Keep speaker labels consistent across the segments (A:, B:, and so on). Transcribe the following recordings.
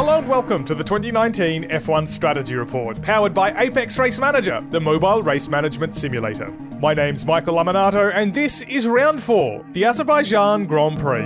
A: Hello and welcome to the 2019 F1 Strategy Report, powered by Apex Race Manager, the mobile race management simulator. My name's Michael Lamonato, and this is round 4, the Azerbaijan Grand Prix.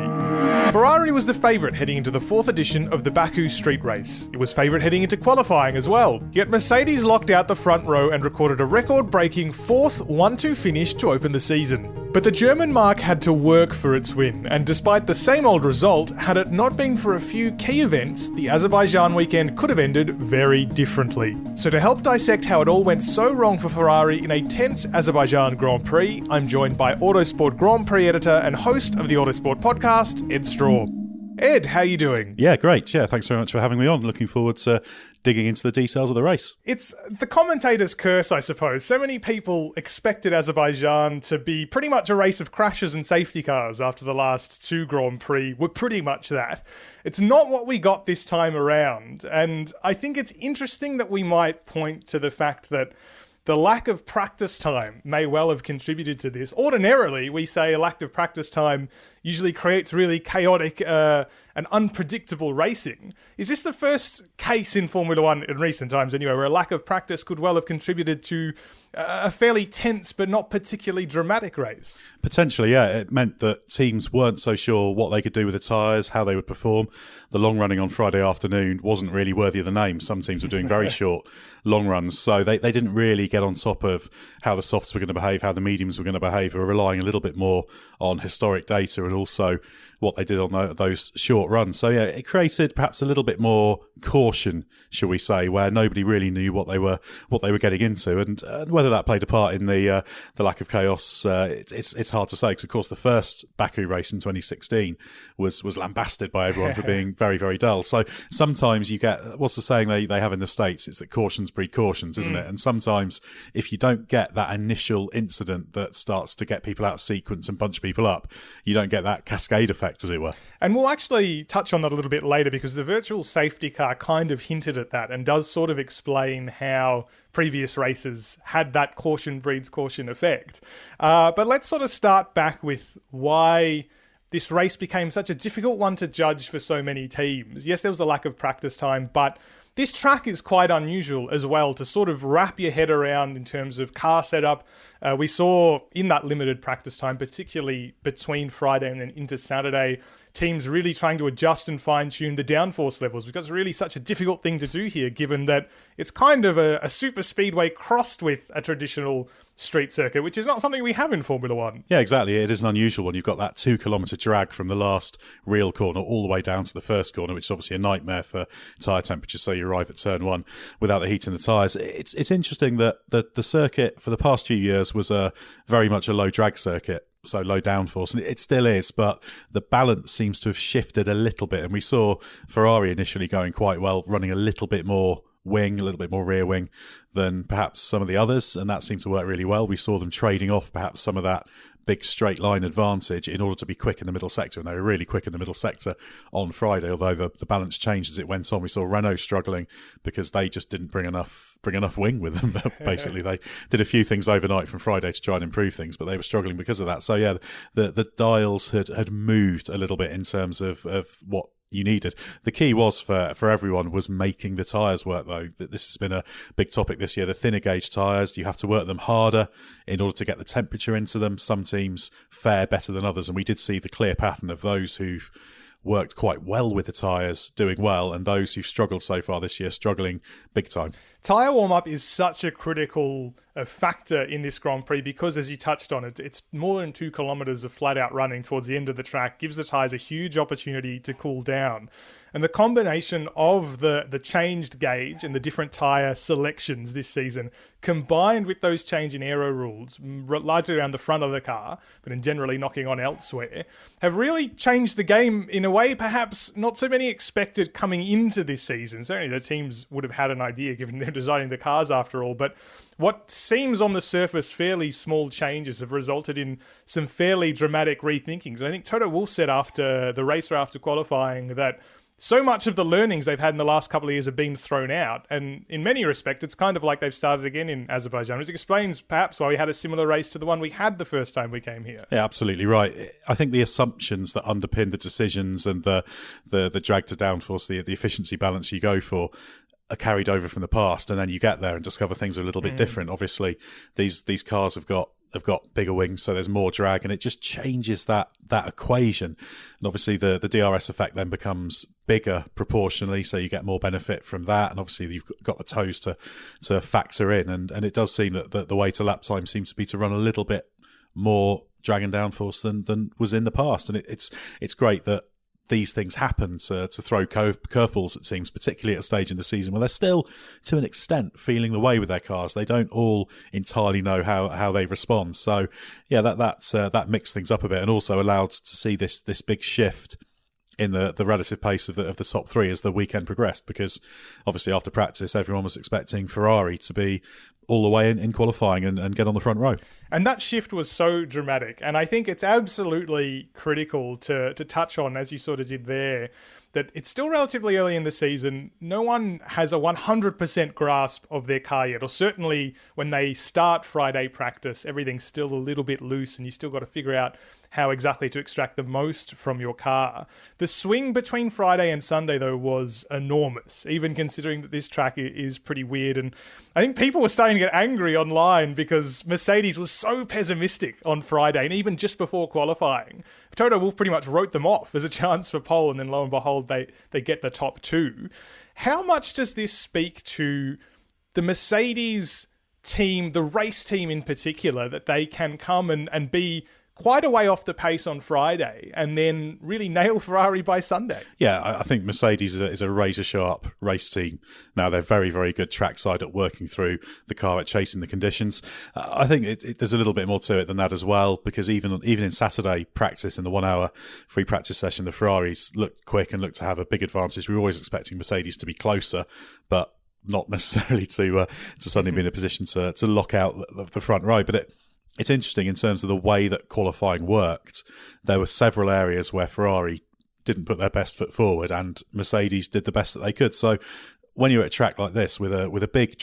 A: Ferrari was the favourite heading into the 4th edition of the Baku street race. It was favourite heading into qualifying as well, yet Mercedes locked out the front row and recorded a record-breaking 4th 1-2 finish to open the season. But the German marque had to work for its win, and despite the same old result, had it not been for a few key events, the Azerbaijan weekend could have ended very differently. So to help dissect how it all went so wrong for Ferrari in a tense Azerbaijan Grand Prix, I'm joined by Autosport Grand Prix editor and host of the Autosport podcast, Edd Straw. Ed, how are you doing?
B: Yeah, great. Yeah, thanks very much for having me on. Looking forward to digging into the details of the race.
A: It's the commentator's curse, I suppose. So many people expected Azerbaijan to be pretty much a race of crashes and safety cars after the last 2 Grand Prix were pretty much that. It's not what we got this time around. And I think it's interesting that we might point to the fact that the lack of practice time may well have contributed to this. Ordinarily, we say a lack of practice time usually creates really chaotic and unpredictable racing. Is this the first case in Formula One in recent times anyway, where a lack of practice could well have contributed to a fairly tense but not particularly dramatic race?
B: Potentially, yeah. It meant that teams weren't so sure what they could do with the tyres, how they would perform. The long running on Friday afternoon wasn't really worthy of the name. Some teams were doing very short long runs, so they didn't really get on top of how the softs were going to behave, how the mediums were going to behave. They were relying a little bit more on historic data and also what they did on those short runs. So yeah, it created perhaps a little bit more caution, shall we say, where nobody really knew what they were getting into, and whether that played a part in the lack of chaos, it's hard to say, because of course the first Baku race in 2016 was lambasted by everyone for being very, very dull. So sometimes you get, what's the saying they have in the States? It's that cautions breed cautions, isn't it? And sometimes if you don't get that initial incident that starts to get people out of sequence and bunch people up, you don't get that cascade effect, as it were.
A: And we'll actually touch on that a little bit later, because the virtual safety car kind of hinted at that and does sort of explain how previous races had that caution breeds caution effect. But let's sort of start back with why this race became such a difficult one to judge for so many teams. Yes, there was a lack of practice time, but this track is quite unusual as well to sort of wrap your head around in terms of car setup. We saw in that limited practice time, particularly between Friday and then into Saturday, teams really trying to adjust and fine-tune the downforce levels, because it's really such a difficult thing to do here, given that it's kind of a super speedway crossed with a traditional street circuit, which is not something we have in Formula One.
B: Yeah, exactly. It is an unusual one. You've got that 2-kilometre drag from the last real corner all the way down to the first corner, which is obviously a nightmare for tyre temperature. So you arrive at turn 1 without the heat in the tyres. It's interesting that the circuit for the past few years was very much a low drag circuit, so low downforce, and it still is, but the balance seems to have shifted a little bit, and we saw Ferrari initially going quite well, running a little bit more wing, a little bit more rear wing than perhaps some of the others, and that seemed to work really well. We saw them trading off perhaps some of that big straight line advantage in order to be quick in the middle sector, and they were really quick in the middle sector on Friday, although the balance changed as it went on. We saw Renault struggling because they just didn't bring enough wing with them. Basically, they did a few things overnight from Friday to try and improve things, but they were struggling because of that. So yeah, the dials had moved a little bit in terms of what you needed. The key was for everyone was making the tyres work, though. This has been a big topic this year. The thinner gauge tyres, you have to work them harder in order to get the temperature into them. Some teams fare better than others, and we did see the clear pattern of those who've worked quite well with the tyres doing well, and those who've struggled so far this year struggling big time.
A: Tyre warm-up is such a critical factor in this Grand Prix, because, as you touched on, it's more than 2 kilometres of flat-out running towards the end of the track, gives the tyres a huge opportunity to cool down. And the combination of the changed gauge and the different tyre selections this season, combined with those change in aero rules, largely around the front of the car, but in generally knocking on elsewhere, have really changed the game in a way perhaps not so many expected coming into this season. Certainly the teams would have had an idea, given they're designing the cars after all, but what seems on the surface fairly small changes have resulted in some fairly dramatic rethinkings. And I think Toto Wolff said after the race or after qualifying that so much of the learnings they've had in the last couple of years have been thrown out. And in many respects, it's kind of like they've started again in Azerbaijan, which explains perhaps why we had a similar race to the one we had the first time we came here.
B: Yeah, absolutely right. I think the assumptions that underpin the decisions and the drag to downforce, the efficiency balance you go for, are carried over from the past, and then you get there and discover things are a little bit different. Obviously, these cars have got bigger wings, so there's more drag, and it just changes that equation. And obviously, the DRS effect then becomes bigger proportionally, so you get more benefit from that. And obviously, you've got the toes to factor in, and it does seem that the way to lap time seems to be to run a little bit more drag and downforce than was in the past. And it's great that these things happen to throw curveballs, it seems, particularly at a stage in the season where they're still, to an extent, feeling the way with their cars. They don't all entirely know how they respond. So, yeah, that mixed things up a bit, and also allowed to see this big shift in the relative pace of the top three as the weekend progressed, because obviously after practice everyone was expecting Ferrari to be all the way in qualifying and get on the front row.
A: And that shift was so dramatic, and I think it's absolutely critical to touch on, as you sort of did there, that it's still relatively early in the season. No one has a 100% grasp of their car yet, or certainly when they start Friday practice, everything's still a little bit loose and you still got to figure out how exactly to extract the most from your car. The swing between Friday and Sunday, though, was enormous, even considering that this track is pretty weird. And I think people were starting to get angry online because Mercedes was so pessimistic on Friday, and even just before qualifying, Toto Wolff pretty much wrote them off as a chance for pole, and then lo and behold, they get the top two. How much does this speak to the Mercedes team, the race team in particular, that they can come and be quite a way off the pace on Friday and then really nail Ferrari by Sunday? Yeah,
B: I think Mercedes is a razor-sharp race team. Now, they're very, very good trackside at working through the car, at chasing the conditions. I think there's a little bit more to it than that as well, because even in Saturday practice, in the 1 hour free practice session, the Ferraris looked quick and looked to have a big advantage. We were always expecting Mercedes to be closer, but not necessarily to suddenly be in a position to lock out the front row. But it's interesting in terms of the way that qualifying worked. There were several areas where Ferrari didn't put their best foot forward and Mercedes did the best that they could. So when you're at a track like this with a big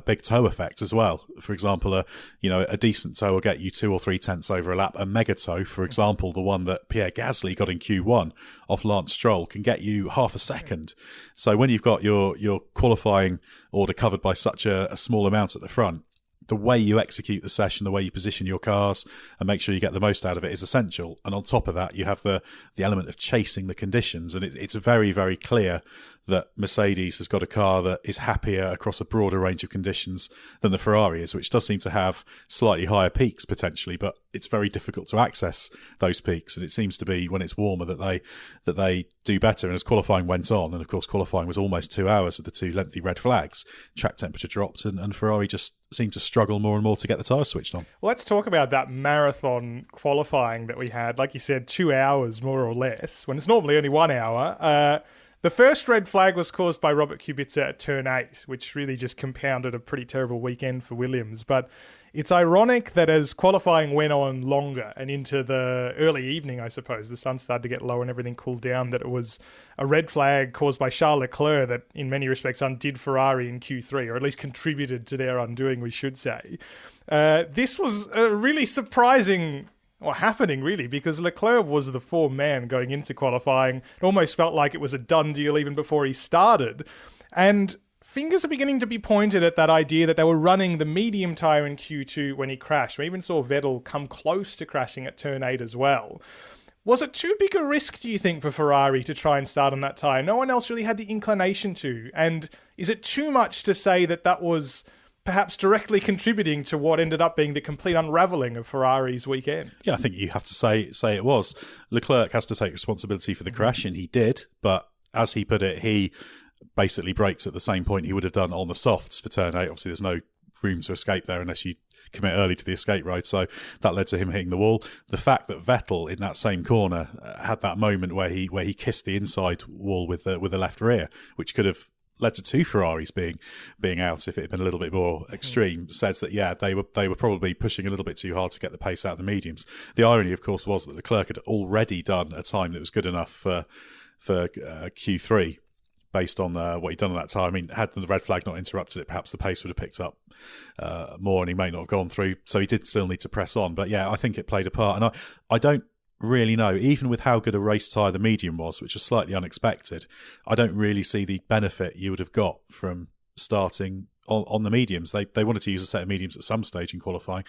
B: big toe effect as well, for example, a decent toe will get you 2 or 3 tenths over a lap. A mega toe, for example, the one that Pierre Gasly got in Q1 off Lance Stroll, can get you half a second. So when you've got your qualifying order covered by such a small amount at the front, the way you execute the session, the way you position your cars and make sure you get the most out of it is essential. And on top of that, you have the element of chasing the conditions. And it's very, very clear that Mercedes has got a car that is happier across a broader range of conditions than the Ferrari is, which does seem to have slightly higher peaks potentially, but it's very difficult to access those peaks. And it seems to be when it's warmer that they do better. And as qualifying went on, and of course qualifying was almost 2 hours with the 2 lengthy red flags, track temperature dropped and Ferrari just seemed to struggle more and more to get the tyres switched on.
A: Well, let's talk about that marathon qualifying that we had. Like you said, 2 hours more or less, when it's normally only 1 hour. The first red flag was caused by Robert Kubica at turn 8, which really just compounded a pretty terrible weekend for Williams. But it's ironic that as qualifying went on longer and into the early evening, I suppose, the sun started to get low and everything cooled down, that it was a red flag caused by Charles Leclerc that in many respects undid Ferrari in Q3, or at least contributed to their undoing, we should say. This was a really surprising happening, really, because Leclerc was the form man going into qualifying. It almost felt like it was a done deal even before he started. And fingers are beginning to be pointed at that idea that they were running the medium tyre in Q2 when he crashed. We even saw Vettel come close to crashing at turn 8 as well. Was it too big a risk, do you think, for Ferrari to try and start on that tyre? No one else really had the inclination to. And is it too much to say that that was perhaps directly contributing to what ended up being the complete unravelling of Ferrari's weekend?
B: Yeah, I think you have to say it was. Leclerc has to take responsibility for the crash, and he did. But as he put it, he basically brakes at the same point he would have done on the softs for turn 8. Obviously, there's no room to escape there unless you commit early to the escape road. So that led to him hitting the wall. The fact that Vettel in that same corner had that moment where he kissed the inside wall with the left rear, which could have led to 2 Ferraris being out if it had been a little bit more extreme, says that, yeah, they were probably pushing a little bit too hard to get the pace out of the mediums. The irony, of course, was that Leclerc had already done a time that was good enough for Q3 based on what he'd done at that time. I mean, had the red flag not interrupted it, perhaps the pace would have picked up more and he may not have gone through. So he did still need to press on. But yeah, I think it played a part. And I don't really know, even with how good a race tyre the medium was, which was slightly unexpected, I don't really see the benefit you would have got from starting on the mediums. They wanted to use a set of mediums at some stage in qualifying.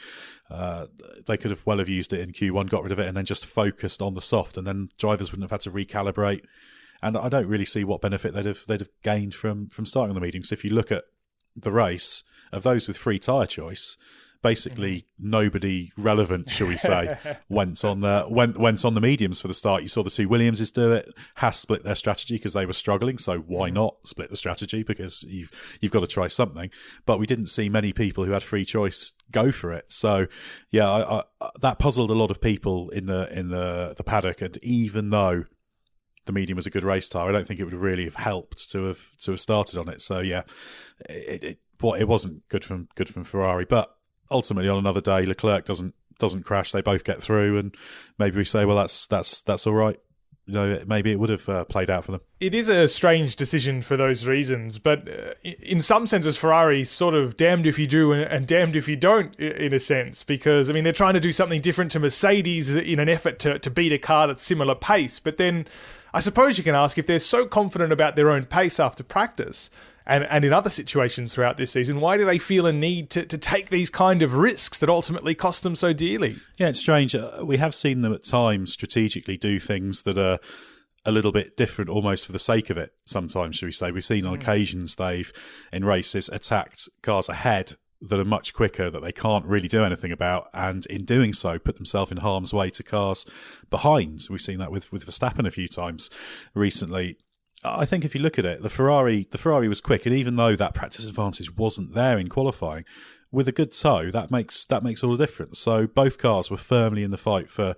B: They could have well have used it in Q1, got rid of it, and then just focused on the soft, and then drivers wouldn't have had to recalibrate. And I don't really see what benefit they'd have gained from starting on the mediums. If you look at the race of those with free tyre choice, basically nobody relevant, shall we say, went on the mediums for the start. You saw the two Williamses do it. Haas split their strategy because they were struggling, so why not split the strategy, because you've got to try something. But we didn't see many people who had free choice go for it. So yeah, I that puzzled a lot of people in the paddock. And even though the medium was a good race tyre, I don't think it would really have helped to have started on it. So yeah, it wasn't good from Ferrari. But ultimately, on another day, Leclerc doesn't crash. They both get through, and maybe we say, well, that's all right. You know, maybe it would have played out for them.
A: It is a strange decision for those reasons, but in some senses, Ferrari's sort of damned if you do and damned if you don't, in a sense, because, I mean, they're trying to do something different to Mercedes in an effort to beat a car that's similar pace. But then I suppose you can ask, if they're so confident about their own pace after practice, and in other situations throughout this season, why do they feel a need to take these kind of risks that ultimately cost them so dearly? Yeah,
B: it's strange. We have seen them at times strategically do things that are a little bit different, almost for the sake of it, sometimes, should we say. We've seen on occasions they've, in races, attacked cars ahead that are much quicker, that they can't really do anything about, and in doing so put themselves in harm's way to cars behind. We've seen that with Verstappen a few times recently. I think if you look at it, the Ferrari was quick, and even though that practice advantage wasn't there in qualifying, with a good tow, that makes all the difference. So both cars were firmly in the fight for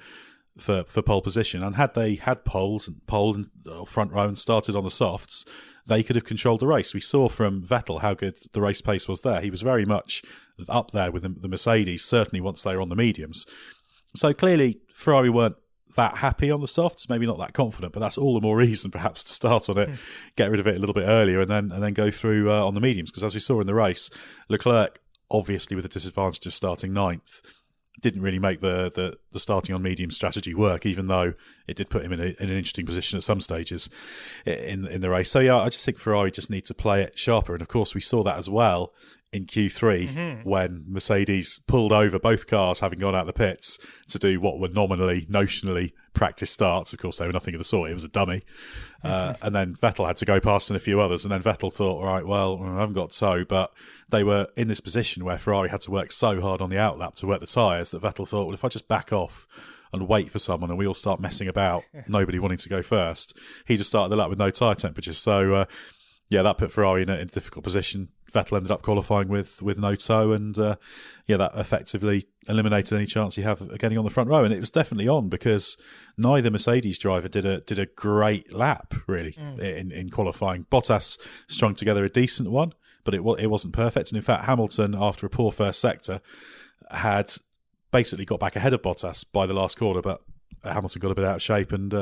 B: pole position, and had they had pole and front row and started on the softs, they could have controlled the race. We saw from Vettel how good the race pace was there. He was very much up there with the Mercedes, certainly once they were on the mediums. So clearly Ferrari weren't that happy on the softs, maybe not that confident, but that's all the more reason perhaps to start on it, get rid of it a little bit earlier, and then go through on the mediums. Because as we saw in the race, Leclerc, obviously with the disadvantage of starting ninth, didn't really make the starting on medium strategy work, even though it did put him in an interesting position at some stages in the race. So yeah, I just think Ferrari just need to play it sharper, and of course we saw that as well in Q3 when Mercedes pulled over both cars, having gone out the pits to do what were notionally practice starts. Of course, they were nothing of the sort. It was a dummy. And then Vettel had to go past and a few others. And then Vettel thought, all right, well, I haven't got tow. But they were in this position where Ferrari had to work so hard on the outlap to work the tyres that Vettel thought, well, if I just back off and wait for someone and we all start messing about, nobody wanting to go first, he just started the lap with no tyre temperatures. So, yeah, that put Ferrari in a difficult position. Vettel ended up qualifying with no tow, and that effectively eliminated any chance he had of getting on the front row. And it was definitely on, because neither Mercedes driver did a great lap really in qualifying. Bottas strung together a decent one, but it wasn't perfect. And in fact, Hamilton, after a poor first sector, had basically got back ahead of Bottas by the last corner, but Hamilton got a bit out of shape and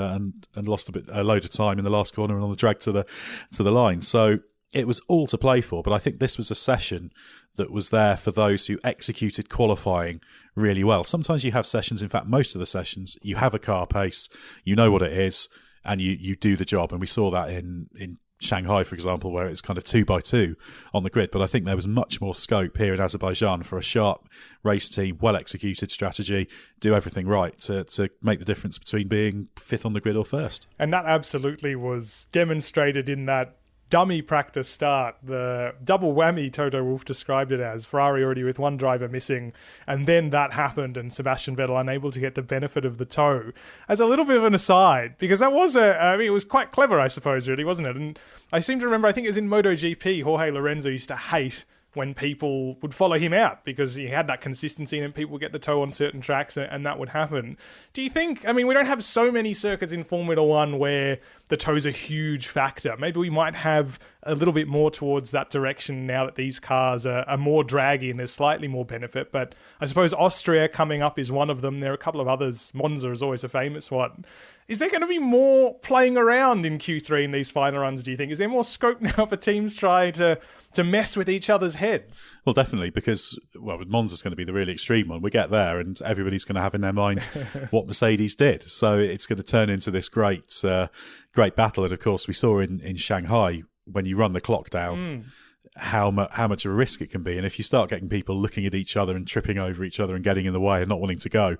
B: lost a load of time in the last corner and on the drag to the line. So it was all to play for, but I think this was a session that was there for those who executed qualifying really well. Sometimes you have sessions, in fact most of the sessions, you have a car pace, you know what it is, and you do the job. And we saw that in Shanghai, for example, where it's kind of 2x2 on the grid. But I think there was much more scope here in Azerbaijan for a sharp race team, well-executed strategy, do everything right to make the difference between being fifth on the grid or first.
A: And that absolutely was demonstrated in that dummy practice start. The double whammy, Toto Wolff described it as. Ferrari already with one driver missing, and then that happened, and Sebastian Vettel unable to get the benefit of the tow. As a little bit of an aside, because that was it was quite clever, I suppose, really, wasn't it? And I seem to remember, I think it was in MotoGP, Jorge Lorenzo used to hate when people would follow him out because he had that consistency and people would get the tow on certain tracks and that would happen. Do you think, I mean, we don't have so many circuits in Formula One where the toe's a huge factor. Maybe we might have a little bit more towards that direction now that these cars are more draggy and there's slightly more benefit. But I suppose Austria coming up is one of them. There are a couple of others. Monza is always a famous one. Is there going to be more playing around in Q3 in these final runs, do you think? Is there more scope now for teams trying to mess with each other's heads?
B: Well, definitely, because, Monza's going to be the really extreme one. We get there and everybody's going to have in their mind what Mercedes did. So it's going to turn into this great battle. And, of course, we saw in Shanghai, when you run the clock down, how much of a risk it can be. And if you start getting people looking at each other and tripping over each other and getting in the way and not wanting to go,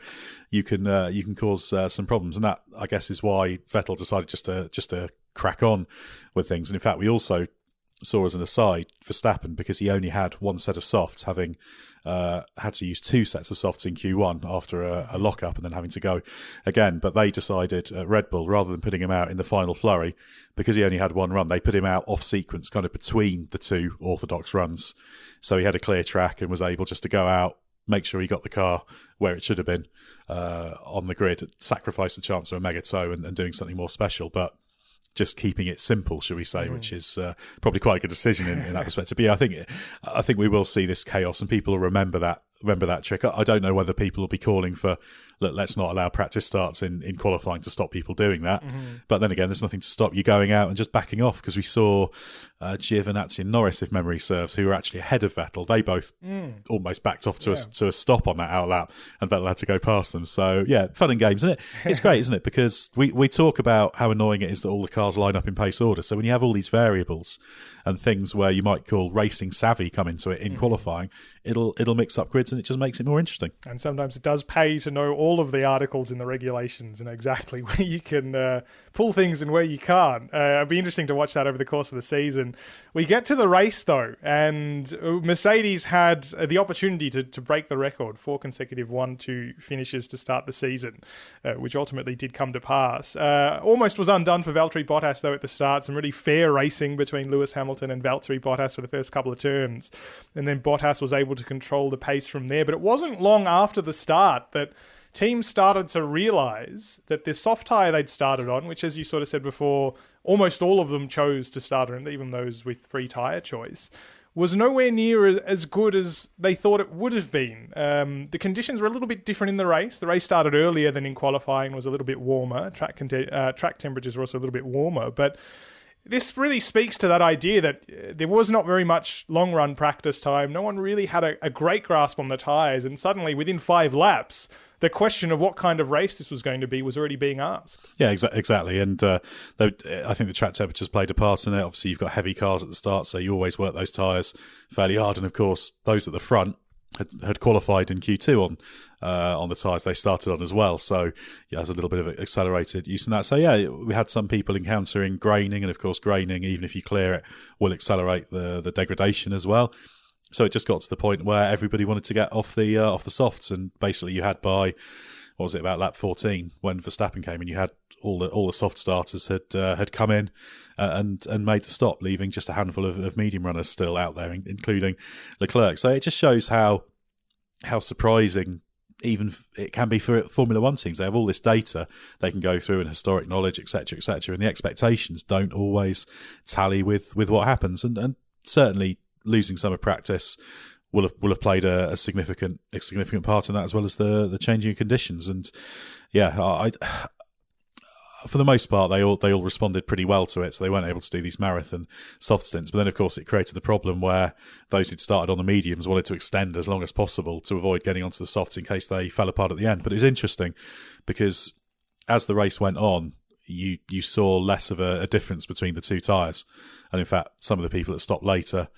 B: you can cause some problems. And that, I guess, is why Vettel decided just to crack on with things. And in fact, we also saw, as an aside, Verstappen, because he only had one set of softs, having had to use two sets of softs in Q1 after a lock-up and then having to go again. But they decided, Red Bull, rather than putting him out in the final flurry, because he only had one run, they put him out off sequence, kind of between the two orthodox runs. So he had a clear track and was able just to go out, make sure he got the car where it should have been on the grid, sacrifice the chance of a mega toe and doing something more special. But just keeping it simple, shall we say, which is probably quite a good decision in that perspective. But yeah, I think we will see this chaos, and people will remember that trick. I don't know whether people will be calling for, look, let's not allow practice starts in qualifying to stop people doing that. But then again, there's nothing to stop you going out and just backing off, because we saw Giovinazzi and Norris, if memory serves, who were actually ahead of Vettel. They both almost backed off to a stop on that outlap, and Vettel had to go past them. So yeah, fun and games, isn't it? It's great, isn't it? Because we talk about how annoying it is that all the cars line up in pace order. So when you have all these variables and things where you might call racing savvy come into it in qualifying, it'll mix up grids, and it just makes it more interesting.
A: And sometimes it does pay to know all of the articles in the regulations and exactly where you can pull things and where you can't. It'll be interesting to watch that over the course of the season. We get to the race, though, and Mercedes had the opportunity to break the record, 4 consecutive 1-2 finishes to start the season, which ultimately did come to pass. Almost was undone for Valtteri Bottas, though, at the start. Some really fair racing between Lewis Hamilton and Valtteri Bottas for the first couple of turns. And then Bottas was able to control the pace from there. But it wasn't long after the start that teams started to realise that the soft tyre they'd started on, which, as you sort of said before, almost all of them chose to start on, even those with free tyre choice, was nowhere near as good as they thought it would have been. The conditions were a little bit different in the race. The race started earlier than in qualifying, was a little bit warmer. Track temperatures were also a little bit warmer. But this really speaks to that idea that there was not very much long-run practice time. No one really had a great grasp on the tyres. And suddenly, within 5 laps, the question of what kind of race this was going to be was already being asked.
B: Yeah, exactly. And I think the track temperatures played a part in it. Obviously, you've got heavy cars at the start, so you always work those tyres fairly hard. And of course, those at the front had qualified in Q2 on the tyres they started on as well. So yeah, there's a little bit of accelerated use in that. So yeah, we had some people encountering graining, and of course, graining, even if you clear it, will accelerate the degradation as well. So it just got to the point where everybody wanted to get off the softs, and basically you had by, what was it, about lap 14 when Verstappen came in, you had all the soft starters had come in and made the stop, leaving just a handful of medium runners still out there, including Leclerc. So it just shows how surprising even it can be for Formula One teams. They have all this data they can go through and historic knowledge, etc., and the expectations don't always tally with what happens, and certainly losing summer practice will have played a significant part in that, as well as the changing conditions. And yeah, for the most part, they all responded pretty well to it, so they weren't able to do these marathon soft stints. But then, of course, it created the problem where those who'd started on the mediums wanted to extend as long as possible to avoid getting onto the softs in case they fell apart at the end. But it was interesting because as the race went on, you saw less of a difference between the two tyres. And in fact, some of the people that stopped later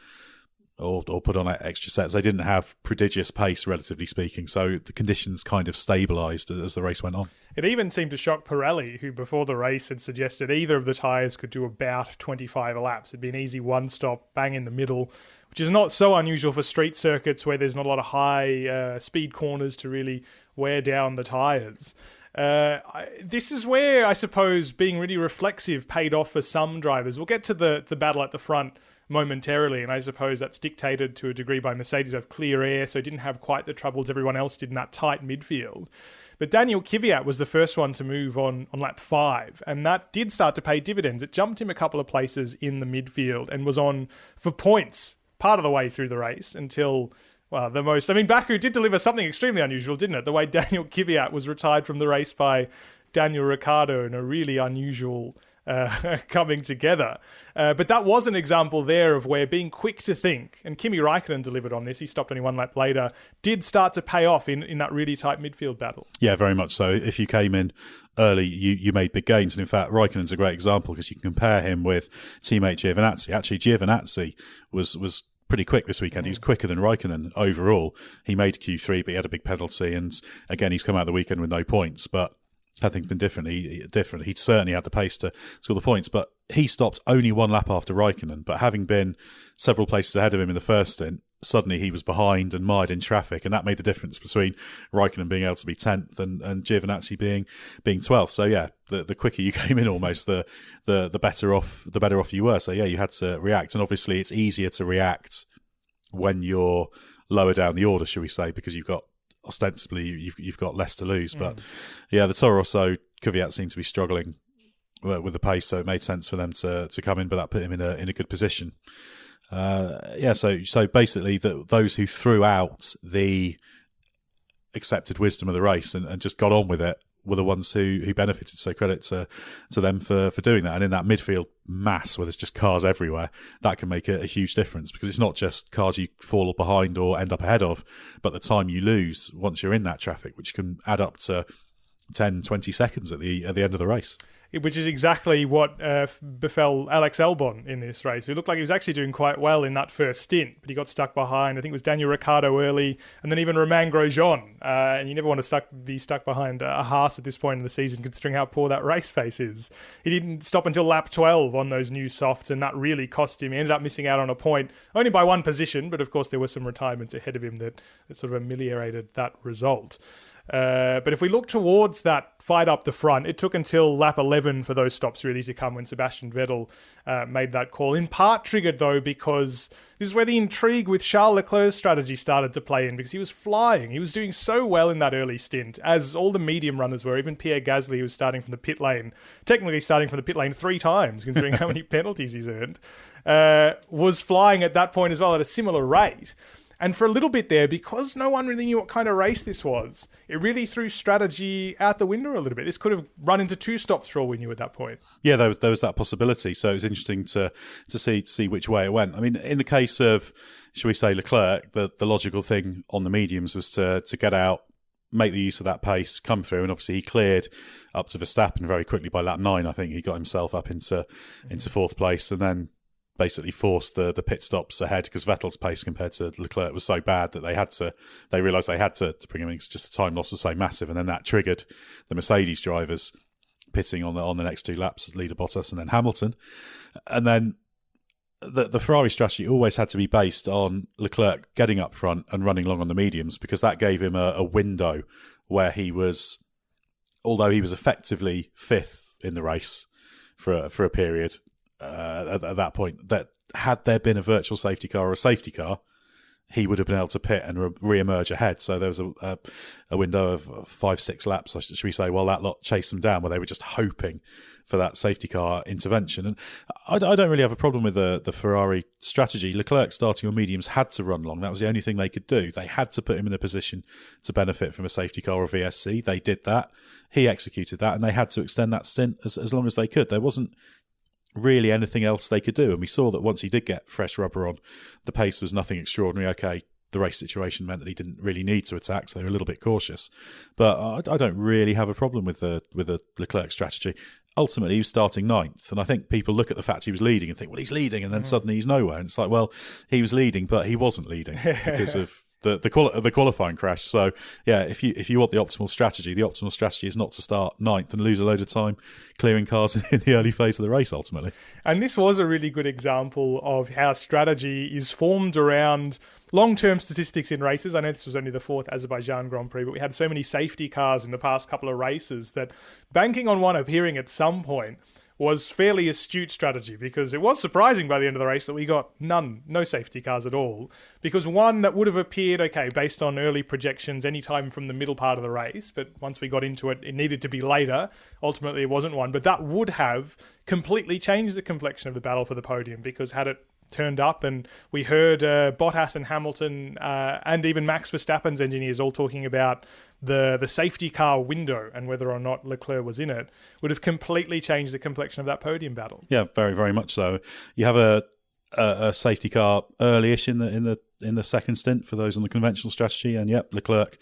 B: or put on extra sets, they didn't have prodigious pace, relatively speaking. So the conditions kind of stabilised as the race went on.
A: It even seemed to shock Pirelli, who before the race had suggested either of the tyres could do about 25 laps. It'd be an easy one stop, bang in the middle, which is not so unusual for street circuits where there's not a lot of high speed corners to really wear down the tyres. This is where, I suppose, being really reflexive paid off for some drivers. We'll get to the battle at the front momentarily, and I suppose that's dictated to a degree by Mercedes of clear air, so it didn't have quite the troubles everyone else did in that tight midfield. But Daniel Kvyat was the first one to move on lap 5, and that did start to pay dividends. It jumped him a couple of places in the midfield and was on for points part of the way through the race until, well, Baku did deliver something extremely unusual, didn't it? The way Daniel Kvyat was retired from the race by Daniel Ricciardo in a really unusual coming together. But that was an example there of where being quick to think, and Kimi Räikkönen delivered on this, he stopped only one lap later, did start to pay off in that really tight midfield battle. Yeah,
B: very much so. If you came in early, you made big gains. And in fact, Räikkönen's a great example because you can compare him with teammate Giovinazzi. Actually, Giovinazzi was pretty quick this weekend. He was quicker than Räikkönen overall. He made Q3, but he had a big penalty. And again, he's come out of the weekend with no points. But had things been different, he'd certainly had the pace to score the points. But he stopped only one lap after Räikkönen. But having been several places ahead of him in the first stint, suddenly he was behind and mired in traffic. And that made the difference between Räikkönen being able to be 10th and Giovinazzi being 12th. So yeah, the quicker you came in almost, the better off you were. So yeah, you had to react. And obviously it's easier to react when you're lower down the order, shall we say, because you've got ostensibly you've got less to lose. But yeah, the Toro Rosso Kvyat seemed to be struggling with the pace, so it made sense for them to come in, but that put him in a good position. So basically those who threw out the accepted wisdom of the race and just got on with it were the ones who benefited. So credit to them for doing that. And in that midfield mass where there's just cars everywhere, that can make a huge difference, because it's not just cars you fall behind or end up ahead of, but the time you lose once you're in that traffic, which can add up to 10, 20 seconds at the end of the race.
A: Which is exactly what befell Alex Albon in this race. It looked like he was actually doing quite well in that first stint, but he got stuck behind. I think it was Daniel Ricciardo early, and then even Romain Grosjean. And you never want to be stuck behind a Haas at this point in the season, considering how poor that race face is. He didn't stop until lap 12 on those new softs, and that really cost him. He ended up missing out on a point, only by one position, but of course there were some retirements ahead of him that sort of ameliorated that result. But if we look towards that fight up the front, it took until lap 11 for those stops really to come when Sebastian Vettel made that call. In part triggered, though, because this is where the intrigue with Charles Leclerc's strategy started to play in, because he was flying. He was doing so well in that early stint, as all the medium runners were. Even Pierre Gasly, who was starting from the pit lane, technically starting from the pit lane 3 times, considering how many penalties he's earned, was flying at that point as well at a similar rate. And for a little bit there, because no one really knew what kind of race this was, it really threw strategy out the window a little bit. This could have run into 2 stops for all we knew at that point. Yeah,
B: there was that possibility. So it was interesting to see which way it went. I mean, in the case of, shall we say, Leclerc, the logical thing on the mediums was to get out, make the use of that pace, come through, and obviously he cleared up to Verstappen very quickly by lap 9. I think he got himself up into 4th place, and then basically forced the pit stops ahead, because Vettel's pace compared to Leclerc was so bad that they realised they had to bring him in, because just the time loss was so massive. And then that triggered the Mercedes drivers pitting on the next 2 laps, leader Bottas and then Hamilton. And then the Ferrari strategy always had to be based on Leclerc getting up front and running long on the mediums, because that gave him a window where he was, although he was effectively 5th in the race for a period, at that point, that had there been a virtual safety car or a safety car, he would have been able to pit and re-emerge ahead. So there was a window of 5-6 laps, should we say, while that lot chased them down, where they were just hoping for that safety car intervention. And I don't really have a problem with the Ferrari strategy. Leclerc starting on mediums had to run long. That was the only thing they could do. They had to put him in a position to benefit from a safety car or VSC. They did that. He executed that, and they had to extend that stint as long as they could. There wasn't really anything else they could do. And we saw that once he did get fresh rubber on, the pace was nothing extraordinary. Okay, the race situation meant that he didn't really need to attack, so they were a little bit cautious. But I don't really have a problem with the Leclerc strategy. Ultimately, he was starting 9th, and I think people look at the fact he was leading and think, well, he's leading, and then suddenly he's nowhere. And it's like, well, he was leading, but he wasn't leading because of the qualifying crash. So yeah, if you want the optimal strategy is not to start 9th and lose a load of time clearing cars in the early phase of the race ultimately.
A: And this was a really good example of how strategy is formed around long-term statistics in races. I know this was only the 4th Azerbaijan Grand Prix, but we had so many safety cars in the past couple of races that banking on one appearing at some point was fairly astute strategy, because it was surprising by the end of the race that we got no safety cars at all. Because one that would have appeared, okay, based on early projections, any time from the middle part of the race, but once we got into it, it needed to be later. Ultimately, it wasn't one, but that would have completely changed the complexion of the battle for the podium, because had it turned up, and we heard Bottas and Hamilton and even Max Verstappen's engineers all talking about the safety car window and whether or not Leclerc was in it, would have completely changed the complexion of that podium battle.
B: Yeah, very, very much so. You have a safety car early-ish in the second stint for those on the conventional strategy, and yep, Leclerc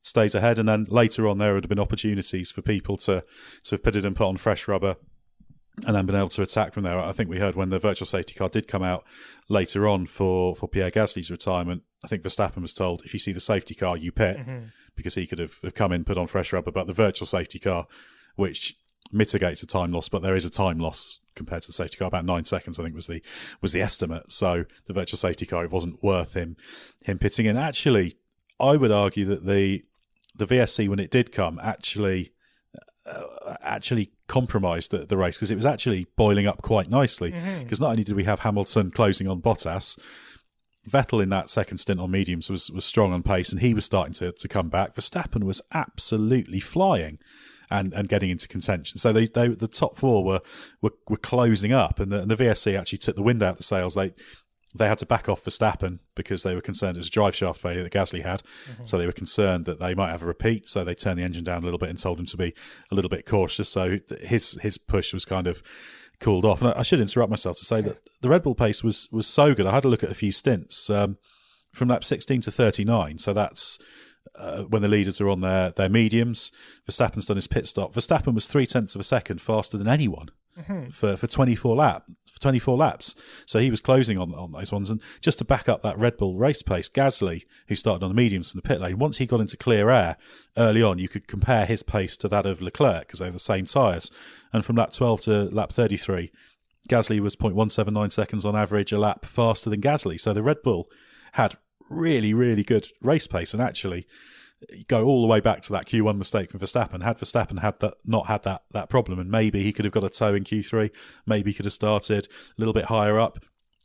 B: stays ahead, and then later on there would have been opportunities for people to have pitted and put on fresh rubber and then been able to attack from there. I think we heard when the virtual safety car did come out later on for Pierre Gasly's retirement, I think Verstappen was told, if you see the safety car, you pit, because he could have come in, put on fresh rubber. But the virtual safety car, which mitigates the time loss, but there is a time loss compared to the safety car, about 9 seconds, I think was the estimate. So the virtual safety car, it wasn't worth him pitting in. Actually, I would argue that the VSC, when it did come, actually compromised the race, because it was actually boiling up quite nicely, because not only did we have Hamilton closing on Bottas, Vettel in that second stint on mediums was strong on pace, and he was starting to come back. Verstappen was absolutely flying and getting into contention. So the top four were closing up, and the VSC actually took the wind out of the sails. They had to back off Verstappen because they were concerned it was a drive shaft failure that Gasly had. So they were concerned that they might have a repeat. So they turned the engine down a little bit and told him to be a little bit cautious. So his push was kind of cooled off. And I should interrupt myself to say that the Red Bull pace was so good. I had a look at a few stints from lap 16 to 39. So that's when the leaders are on their mediums. Verstappen's done his pit stop. Verstappen was 0.3 of a second faster than anyone for 24 laps. So he was closing on those ones. And just to back up that Red Bull race pace, Gasly, who started on the mediums from the pit lane, once he got into clear air early on, you could compare his pace to that of Leclerc because they have the same tyres. And from lap 12 to lap 33, Gasly was 0.179 seconds on average a lap faster than Gasly. So the Red Bull had really, really good race pace. And actually, go all the way back to that Q1 mistake from Verstappen. Had Verstappen not had that problem, and maybe he could have got a tow in Q3, maybe he could have started a little bit higher up.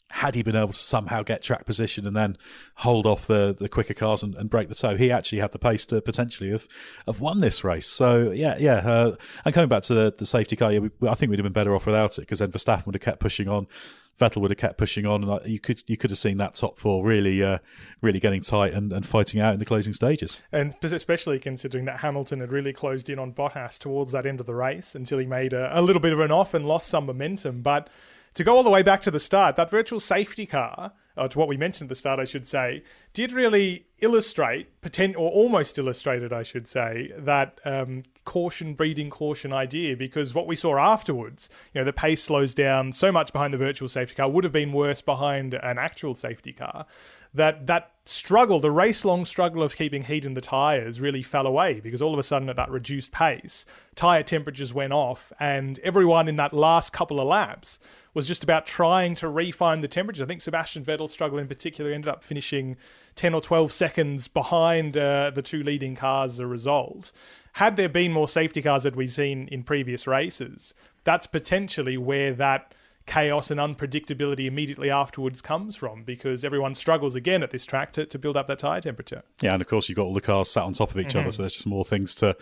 B: Had he been able to somehow get track position and then hold off the quicker cars and break the tow, he actually had the pace to potentially have won this race. So and coming back to the safety car, I think we'd have been better off without it, because then Verstappen would have kept pushing on, Vettel would have kept pushing on, and you could have seen that top four really getting tight and fighting out in the closing stages. And
A: especially considering that Hamilton had really closed in on Bottas towards that end of the race until he made a little bit of an off and lost some momentum. But to go all the way back to the start, that virtual safety car, or to what we mentioned at the start, I should say, did really illustrate, or almost illustrated, I should say, that caution breeding caution idea, because what we saw afterwards, the pace slows down so much behind the virtual safety car, would have been worse behind an actual safety car, that struggle, the race-long struggle of keeping heat in the tyres really fell away, because all of a sudden at that reduced pace, tyre temperatures went off, and everyone in that last couple of laps was just about trying to refine the temperature. I think Sebastian Vettel's struggle in particular ended up finishing 10 or 12 seconds behind the two leading cars as a result. Had there been more safety cars that we've seen in previous races, that's potentially where that chaos and unpredictability immediately afterwards comes from, because everyone struggles again at this track to build up that tyre temperature. Yeah,
B: and of course you've got all the cars sat on top of each other, so there's just more things to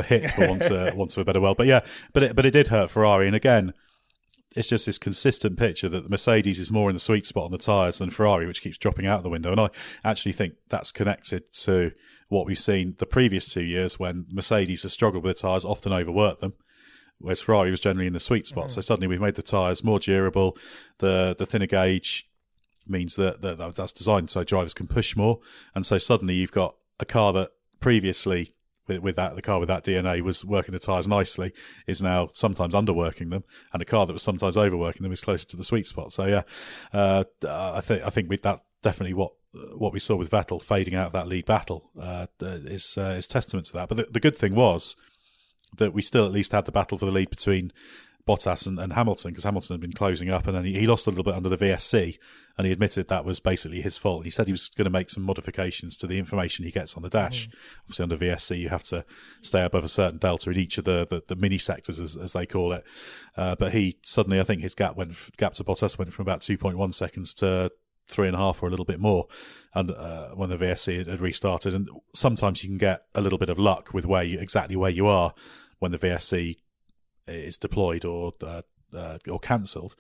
B: hit for want of a better word. But it did hurt Ferrari, and again, it's just this consistent picture that the Mercedes is more in the sweet spot on the tyres than Ferrari, which keeps dropping out of the window. And I actually think that's connected to what we've seen the previous 2 years, when Mercedes has struggled with the tyres, often overworked them, whereas Ferrari was generally in the sweet spot. So suddenly we've made the tyres more durable. The thinner gauge means that that's designed so drivers can push more. And so suddenly you've got a car that previously, the car with that DNA was working the tyres nicely, is now sometimes underworking them, and a car that was sometimes overworking them is closer to the sweet spot. So I think with that, definitely what we saw with Vettel fading out of that lead battle is testament to that. But the good thing was that we still at least had the battle for the lead between Bottas and Hamilton, because Hamilton had been closing up, and then he lost a little bit under the VSC, and he admitted that was basically his fault. He said he was going to make some modifications to the information he gets on the dash. Obviously, under VSC, you have to stay above a certain delta in each of the mini sectors, as they call it. But he suddenly, I think his gap to Bottas went from about 2.1 seconds to 3.5 or a little bit more, and when the VSC had restarted. And sometimes you can get a little bit of luck with exactly where you are when the VSC is deployed or cancelled.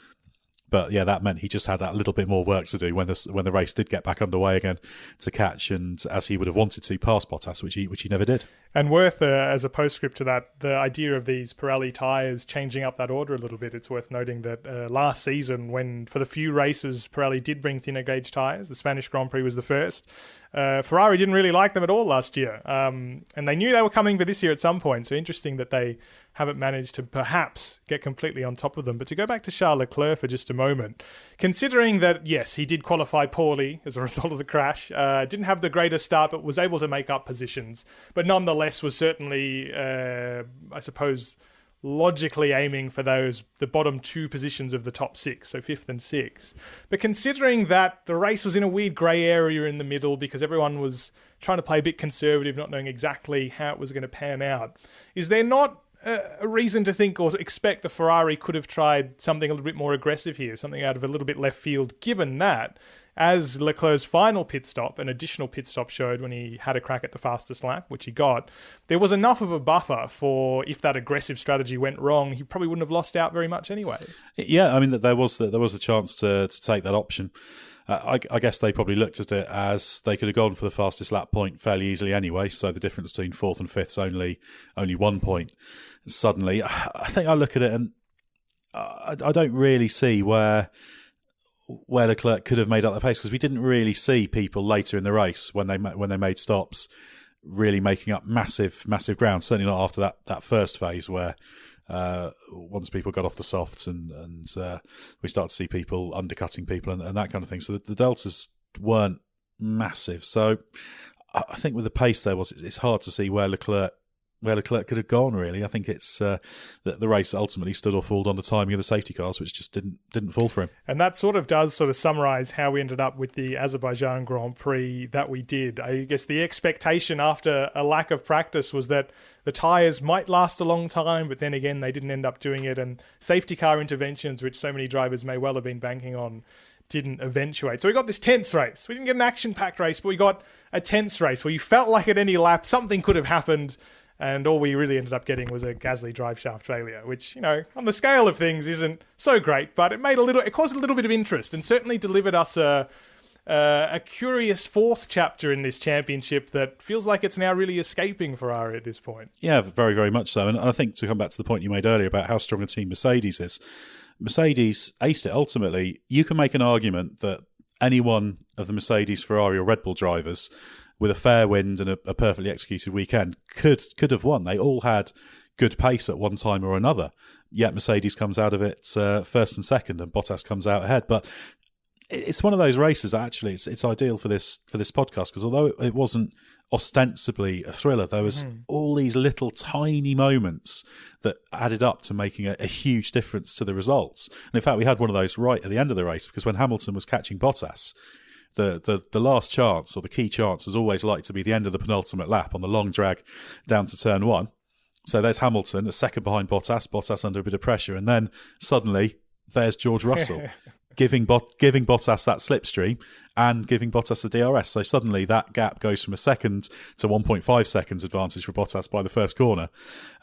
B: But yeah, that meant he just had that little bit more work to do when the race did get back underway again to catch, and as he would have wanted to, pass Bottas, which he never did.
A: And worth, as a postscript to that, the idea of these Pirelli tyres changing up that order a little bit, it's worth noting that last season, when for the few races Pirelli did bring thinner gauge tyres, the Spanish Grand Prix was the first, Ferrari didn't really like them at all last year. And they knew they were coming for this year at some point, so interesting that they haven't managed to perhaps get completely on top of them. But to go back to Charles Leclerc for just a moment, considering that, yes, he did qualify poorly as a result of the crash, didn't have the greatest start, but was able to make up positions, but nonetheless was certainly, I suppose, logically aiming for the bottom two positions of the top six, so 5th and 6th. But considering that the race was in a weird grey area in the middle because everyone was trying to play a bit conservative, not knowing exactly how it was going to pan out, is there not a reason to think or expect the Ferrari could have tried something a little bit more aggressive here, something out of a little bit left field, given that, as Leclerc's final pit stop, an additional pit stop showed when he had a crack at the fastest lap, which he got, there was enough of a buffer for if that aggressive strategy went wrong, he probably wouldn't have lost out very much anyway. Yeah,
B: I mean, there was a chance to take that option. I guess they probably looked at it as they could have gone for the fastest lap point fairly easily anyway, so the difference between 4th and 5th is only 1 point. Suddenly, I think I look at it and I don't really see where Leclerc could have made up the pace, because we didn't really see people later in the race when they made stops really making up massive ground. Certainly not after that first phase where once people got off the softs and we started to see people undercutting people and that kind of thing. So the deltas weren't massive. So I think with the pace it's hard to see where Leclerc could have gone, really. I think it's that the race ultimately stood or falled on the timing of the safety cars, which just didn't fall for him.
A: And that does summarise how we ended up with the Azerbaijan Grand Prix that we did. I guess the expectation after a lack of practice was that the tyres might last a long time, but then again, they didn't end up doing it. And safety car interventions, which so many drivers may well have been banking on, didn't eventuate. So we got this tense race. We didn't get an action-packed race, but we got a tense race where you felt like at any lap something could have happened. And all we really ended up getting was a Gasly driveshaft failure, which, on the scale of things isn't so great, but it caused a little bit of interest and certainly delivered us a curious fourth chapter in this championship that feels like it's now really escaping Ferrari at this point.
B: Yeah, very, very much so. And I think to come back to the point you made earlier about how strong a team Mercedes is, Mercedes aced it ultimately. You can make an argument that any one of the Mercedes, Ferrari or Red Bull drivers with a fair wind and a perfectly executed weekend could have won. They all had good pace at one time or another. Yet Mercedes comes out of it first and second, and Bottas comes out ahead. But it's one of those races that actually it's ideal for this podcast, because although it wasn't ostensibly a thriller, there was all these little tiny moments that added up to making a huge difference to the results. And in fact, we had one of those right at the end of the race, because when Hamilton was catching Bottas, the last chance, or the key chance, was always likely to be the end of the penultimate lap on the long drag down to turn 1. So there's Hamilton, a second behind Bottas under a bit of pressure, and then suddenly there's George Russell giving Bottas that slipstream and giving Bottas the DRS. So suddenly that gap goes from a second to 1.5 seconds advantage for Bottas by the first corner,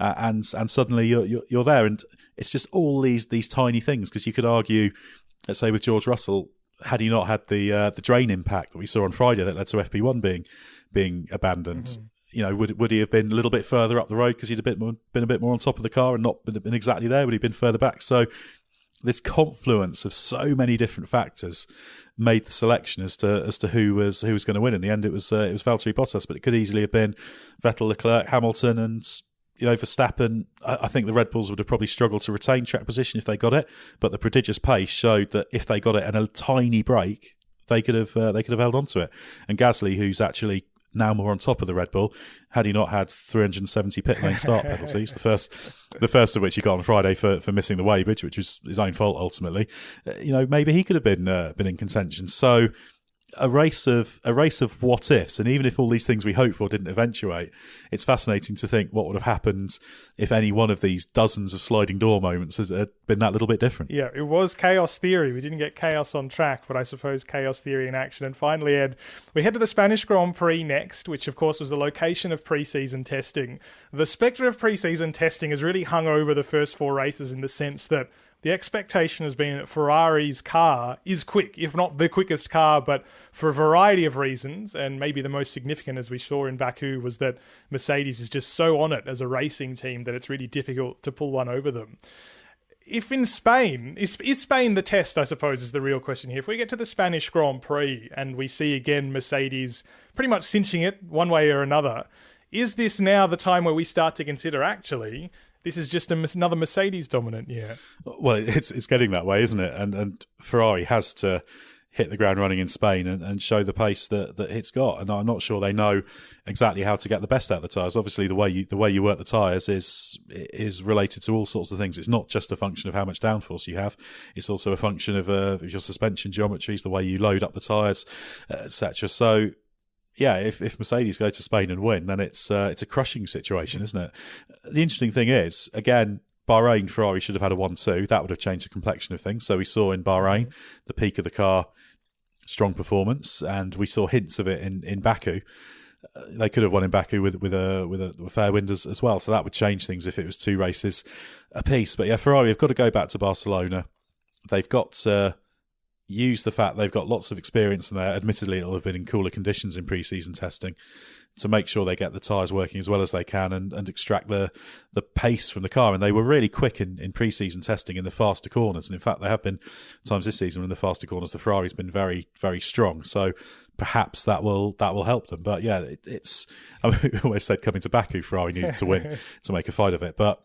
B: and suddenly you're there. And it's just all these tiny things, because you could argue, let's say with George Russell, had he not had the drain impact that we saw on Friday that led to FP1 being abandoned, would he have been a little bit further up the road because he'd been a bit more on top of the car and not been exactly there? Would he have been further back? So this confluence of so many different factors made the selection as to who was going to win. In the end, it was Valtteri Bottas, but it could easily have been Vettel, Leclerc, Hamilton, and Verstappen. I think the Red Bulls would have probably struggled to retain track position if they got it, but the prodigious pace showed that if they got it and a tiny break, they could have held on to it. And Gasly, who's actually now more on top of the Red Bull, had he not had 370 pit lane start penalties, the first of which he got on Friday for missing the weighbridge, which was his own fault ultimately. Maybe he could have been in contention. So a race of what ifs, and even if all these things we hope for didn't eventuate, it's fascinating to think what would have happened if any one of these dozens of sliding door moments had been that little bit different.
A: Yeah, it was chaos theory. We didn't get chaos on track, but I suppose chaos theory in action. And finally, Ed, we head to the Spanish Grand Prix next, which of course was the location of pre-season testing. The spectre of pre-season testing has really hung over the first 4 races in the sense that the expectation has been that Ferrari's car is quick, if not the quickest car, but for a variety of reasons, and maybe the most significant, as we saw in Baku, was that Mercedes is just so on it as a racing team that it's really difficult to pull one over them. If in Spain, is Spain the test, I suppose, is the real question here. If we get to the Spanish Grand Prix and we see again Mercedes pretty much cinching it one way or another, is this now the time where we start to consider actually this is just another Mercedes dominant year?
B: Well, it's getting that way, isn't it? And Ferrari has to hit the ground running in Spain and show the pace that it's got. And I'm not sure they know exactly how to get the best out of the tyres. Obviously, the way you work the tyres is related to all sorts of things. It's not just a function of how much downforce you have. It's also a function of your suspension geometries, the way you load up the tyres, etc. So, yeah, if Mercedes go to Spain and win, then it's a crushing situation, isn't it? The interesting thing is, again, Bahrain, Ferrari should have had a 1-2. That would have changed the complexion of things. So we saw in Bahrain, the peak of the car, strong performance, and we saw hints of it in Baku. They could have won in Baku with a fair wind as well. So that would change things if it was 2 races apiece. But yeah, Ferrari have got to go back to Barcelona. They've got to use the fact they've got lots of experience in there. Admittedly, it'll have been in cooler conditions in pre-season testing, to make sure they get the tyres working as well as they can and extract the pace from the car. And they were really quick in pre-season testing in the faster corners. And in fact, there have been times this season when the faster corners, the Ferrari's been very, very strong. So perhaps that will help them. But yeah, we always said coming to Baku, Ferrari needed to win to make a fight of it. But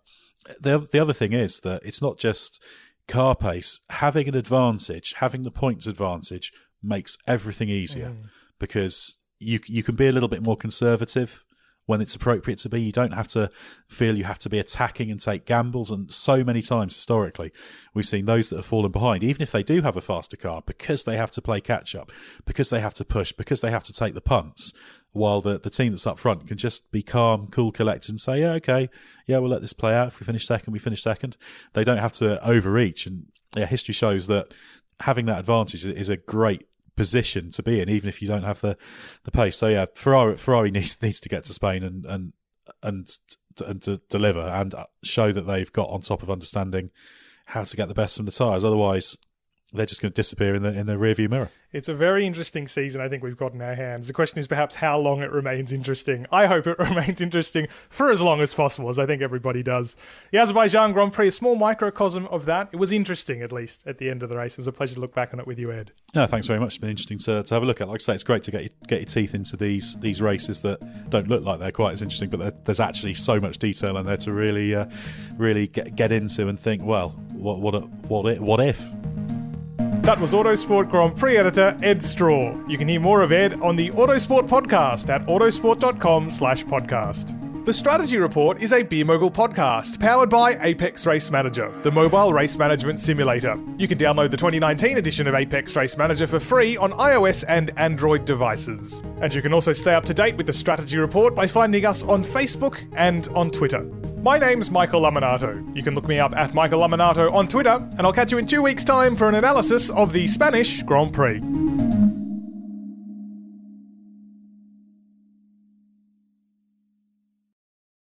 B: the other thing is that it's not just car pace. Having an advantage, having the points advantage, makes everything easier because you can be a little bit more conservative when it's appropriate to be. You don't have to feel you have to be attacking and take gambles. And so many times historically, we've seen those that have fallen behind, even if they do have a faster car, because they have to play catch up, because they have to push, because they have to take the punts, while the team that's up front can just be calm, cool, collected and say, yeah, okay, yeah, we'll let this play out. If we finish second, we finish second. They don't have to overreach. And yeah, history shows that having that advantage is a great position to be in, even if you don't have the pace. So yeah, Ferrari needs to get to Spain and to deliver and show that they've got on top of understanding how to get the best from the tyres. Otherwise, they're just going to disappear in the rearview mirror. It's a very interesting season I think we've got in our hands. The question is perhaps how long it remains interesting. I hope it remains interesting for as long as possible, as I think everybody does. The Azerbaijan Grand Prix, a small microcosm of that. It was interesting, at least, at the end of the race. It was a pleasure to look back on it with you, Ed. No, thanks very much. It's been interesting to have a look at. Like I say, it's great to get your teeth into these races that don't look like they're quite as interesting, but there's actually so much detail in there to really get into and think, well, what if? That was Autosport Grand Prix editor Edd Straw. You can hear more of Ed on the Autosport podcast at autosport.com/podcast. The Strategy Report is a Beer Mogul podcast powered by Apex Race Manager, the mobile race management simulator. You can download the 2019 edition of Apex Race Manager for free on iOS and Android devices. And you can also stay up to date with the Strategy Report by finding us on Facebook and on Twitter. My name's Michael Lamonato. You can look me up at Michael Lamonato on Twitter, and I'll catch you in 2 weeks' time for an analysis of the Spanish Grand Prix.